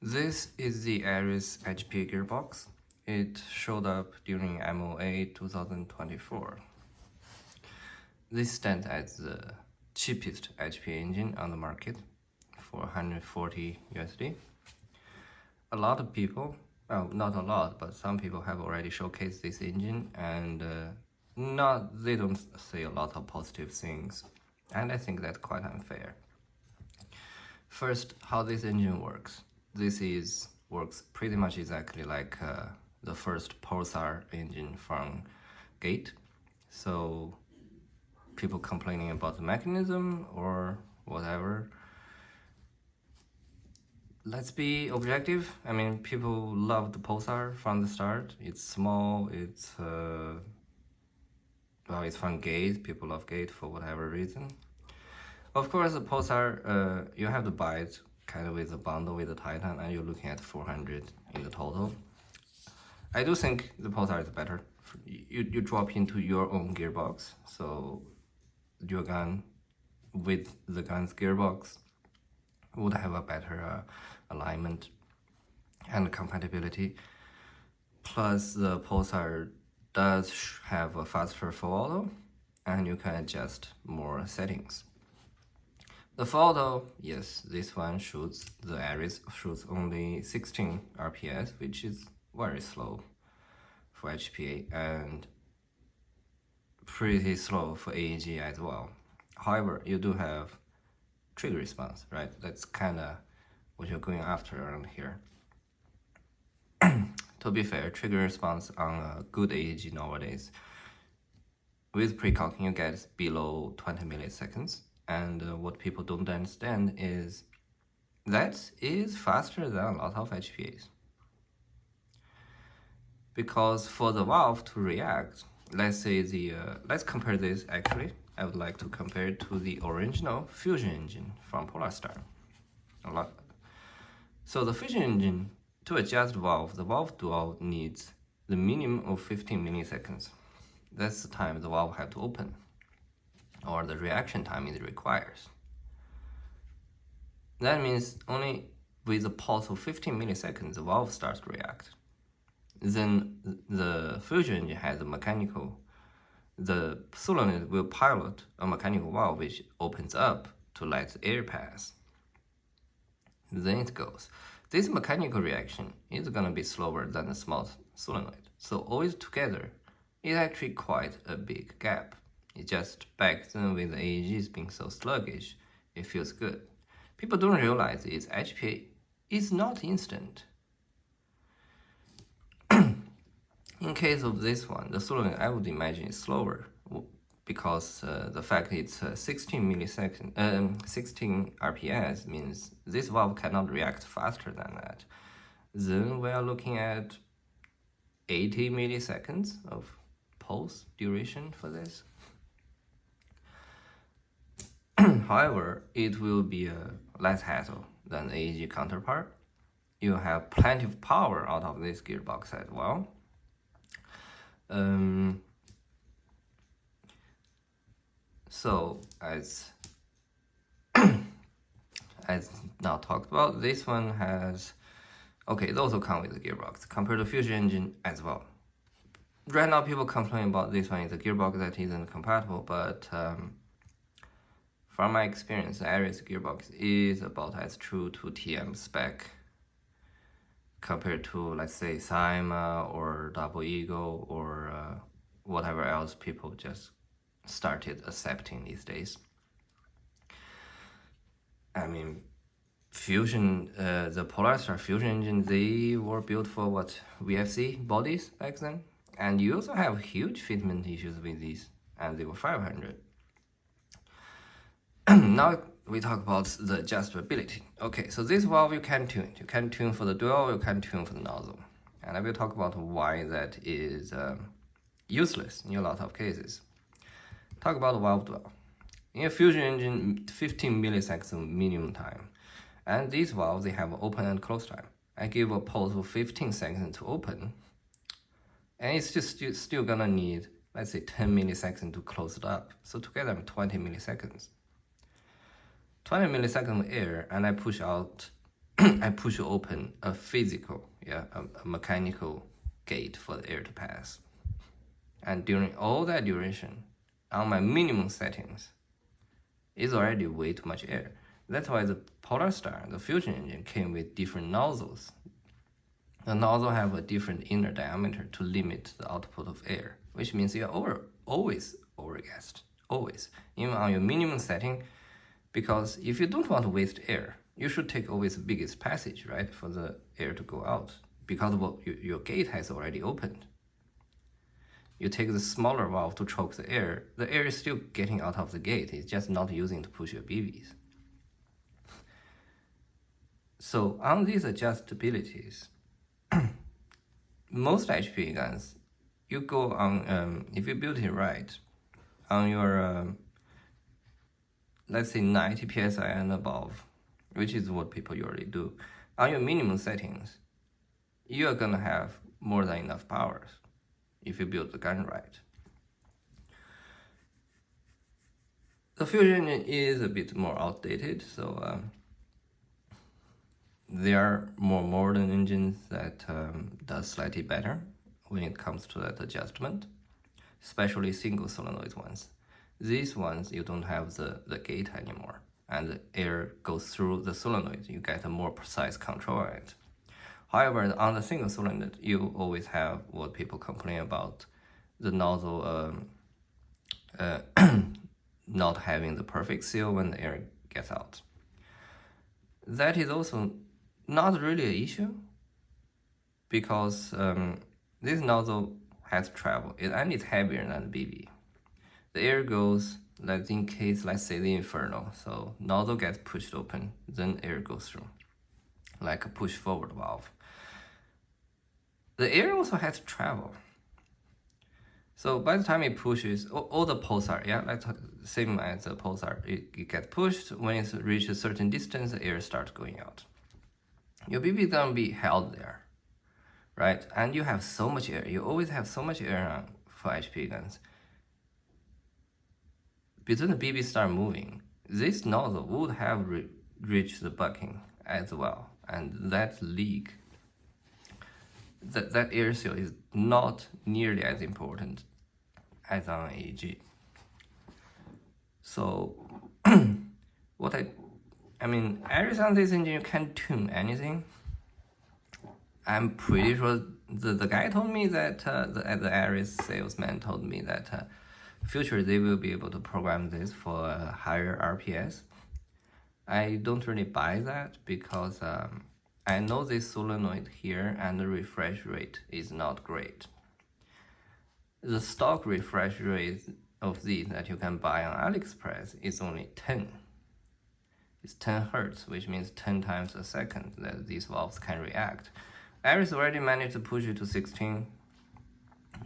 This is the Aris HPA gearbox. It showed up during MOA 2024. This stands as the cheapest HPA engine on the market for 140 USD. A lot of people, well, not a lot, but some people have already showcased this engine, and they don't say a lot of positive things, and I think that's quite unfair. First, how this engine works. This works pretty much exactly like the first Pulsar engine from Gate. So people complaining about the mechanism or whatever, let's be objective. I mean, people love the Pulsar from the start. It's small, it's it's from Gate. People love Gate for whatever reason. Of course, the Pulsar, you have to buy it kind of with a bundle with the Titan, and you're looking at 400 in the total. I do think the Pulsar is better. You drop into your own gearbox, so your gun with the gun's gearbox would have a better alignment and compatibility. Plus, the Pulsar does have a faster full auto, and you can adjust more settings. The full auto, yes, this one shoots, the Aris shoots only 16 RPS, which is very slow for HPA and pretty slow for AEG as well. However, you do have trigger response, right? That's kind of what you're going after around here. To be fair, trigger response on a good AEG nowadays, with precalc, you get below 20 milliseconds. And what people don't understand is that is faster than a lot of HPAs. Because for the valve to react, let's say let's compare this actually. I would like to compare it to the original fusion engine from Polarstar. So the fusion engine, to adjust the valve dual needs the minimum of 15 milliseconds. That's the time the valve have to open, or the reaction time it requires. That means only with a pulse of 15 milliseconds, the valve starts to react. Then the fusion engine has a mechanical, the solenoid will pilot a mechanical valve which opens up to let the air pass. Then it goes. This mechanical reaction is going to be slower than the small solenoid. So always together, it's actually quite a big gap. It just back then with the AEGs being so sluggish, it feels good. People don't realize is HPA is not instant. In case of this one, the solenoid I would imagine is slower because the fact it's 16 RPS means this valve cannot react faster than that. Then we are looking at 80 milliseconds of pulse duration for this. However, it will be less hassle than the AEG counterpart. You have plenty of power out of this gearbox as well. So as now talked about, this one has, it also comes with the gearbox compared to fusion engine as well. Right now people complain about this one is a gearbox that isn't compatible, but from my experience, the Aris gearbox is about as true to TM spec compared to, let's say, Cyma or Double Eagle or whatever else people just started accepting these days. I mean, fusion, the Polarstar fusion engine, they were built for what, VFC bodies back then, and you also have huge fitment issues with these, and they were 500. Now we talk about the adjustability. Okay, so this valve you can tune. You can tune for the dual, you can tune for the nozzle. And I will talk about why that is useless in a lot of cases. Talk about the valve dual. In a fusion engine, 15 milliseconds minimum time. And these valves, they have open and close time. I give a pulse of 15 seconds to open, and it's just still gonna need, let's say, 10 milliseconds to close it up. So together, 20 milliseconds. 20 milliseconds of air, and I push out I push open a physical, a mechanical gate for the air to pass. And during all that duration, on my minimum settings, it's already way too much air. That's why the Polar Star, the fusion engine, came with different nozzles. The nozzle have a different inner diameter to limit the output of air, which means you're always overgassed, always, even on your minimum setting, because if you don't want to waste air, you should take always the biggest passage, right, for the air to go out, because your gate has already opened. You take the smaller valve to choke the air is still getting out of the gate, it's just not using to push your BBs. So on these adjustabilities, most HPA guns, you go on, if you build it right, on your, let's say 90 psi and above, which is what people usually do, on your minimum settings, you are gonna have more than enough powers if you build the gun right. The fusion engine is a bit more outdated, so there are more modern engines that does slightly better when it comes to that adjustment, especially single solenoid ones. These ones, you don't have the gate anymore, and the air goes through the solenoid. You get a more precise control on it. However, on the single solenoid, you always have what people complain about, the nozzle not having the perfect seal when the air gets out. That is also not really an issue, because this nozzle has travel, and it's heavier than the BB. The air goes, like in case, let's say the Inferno, so nozzle gets pushed open, then air goes through, like a push forward valve. The air also has to travel. So by the time it pushes, all the pulsar, like same as the pulsar, it gets pushed. When it reaches a certain distance, the air starts going out. Your BB is gonna be held there, right? And you have so much air. You always have so much air on for HPA guns. Between the BB start moving, this nozzle would have reached the bucking as well, and that leak, that air seal is not nearly as important as on AEG. So what I mean, Aris on this engine, you can tune anything. I'm pretty sure the guy told me that, the Aris salesman told me that future they will be able to program this for a higher RPS. I don't really buy that, because I know this solenoid here and the refresh rate is not great. The stock refresh rate of these that you can buy on AliExpress is only 10. It's 10 Hertz, which means 10 times a second that these valves can react. Aris already managed to push it to 16.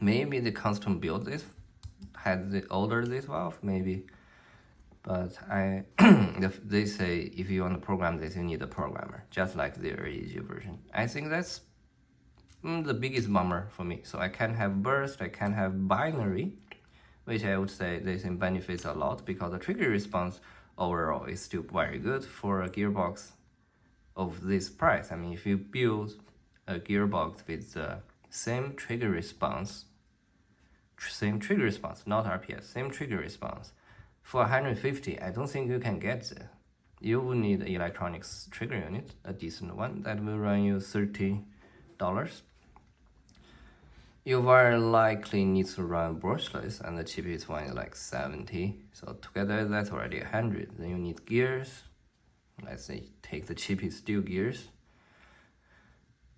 Maybe the custom built this, had the ordered this valve, maybe. But they say if you want to program this, you need a programmer, just like the AEG version. I think that's the biggest bummer for me. So I can't have burst, I can't have binary, which I would say this benefits a lot, because the trigger response overall is still very good for a gearbox of this price. I mean, if you build a gearbox with the same trigger response, not RPS, same trigger response, for 150, I don't think you can get there. You will need an electronics trigger unit, a decent one, that will run you $30. You very likely need to run brushless, and the cheapest one is like 70. So together that's already 100. Then you need gears. Let's say take the cheapest steel gears.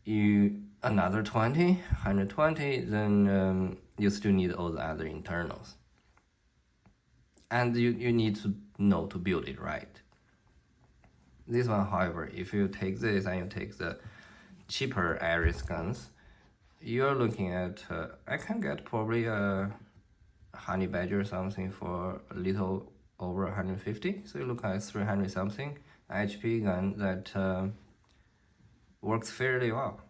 You another 20, 120. Then you still need all the other internals. And you need to know to build it right. This one, however, if you take this and you take the cheaper Aris guns, you're looking at, I can get probably a Honey Badger or something for a little over 150. So you look at 300 something HP gun that works fairly well.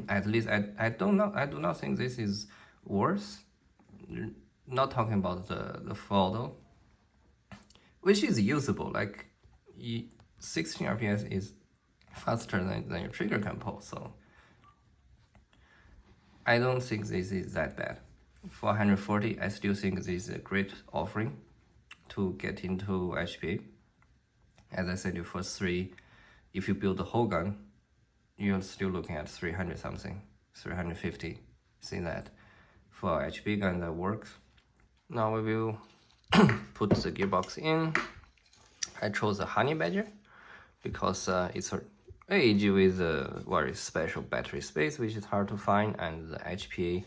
At least I do not think this is worse. Not talking about the photo, which is usable. Like 16 RPS is faster than your trigger can pull, so I don't think this is that bad. 440, I still think this is a great offering to get into HPA. As I said, for 3, if you build the whole gun, you're still looking at 300 something, 350. See that? For HPA gun that works. Now we will put the gearbox in. I chose a Honey Badger because it's an age with a very special battery space, which is hard to find, and the HPA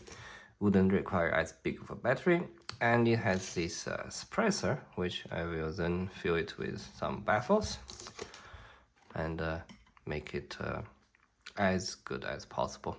wouldn't require as big of a battery. And it has this suppressor, which I will then fill it with some baffles and make it as good as possible.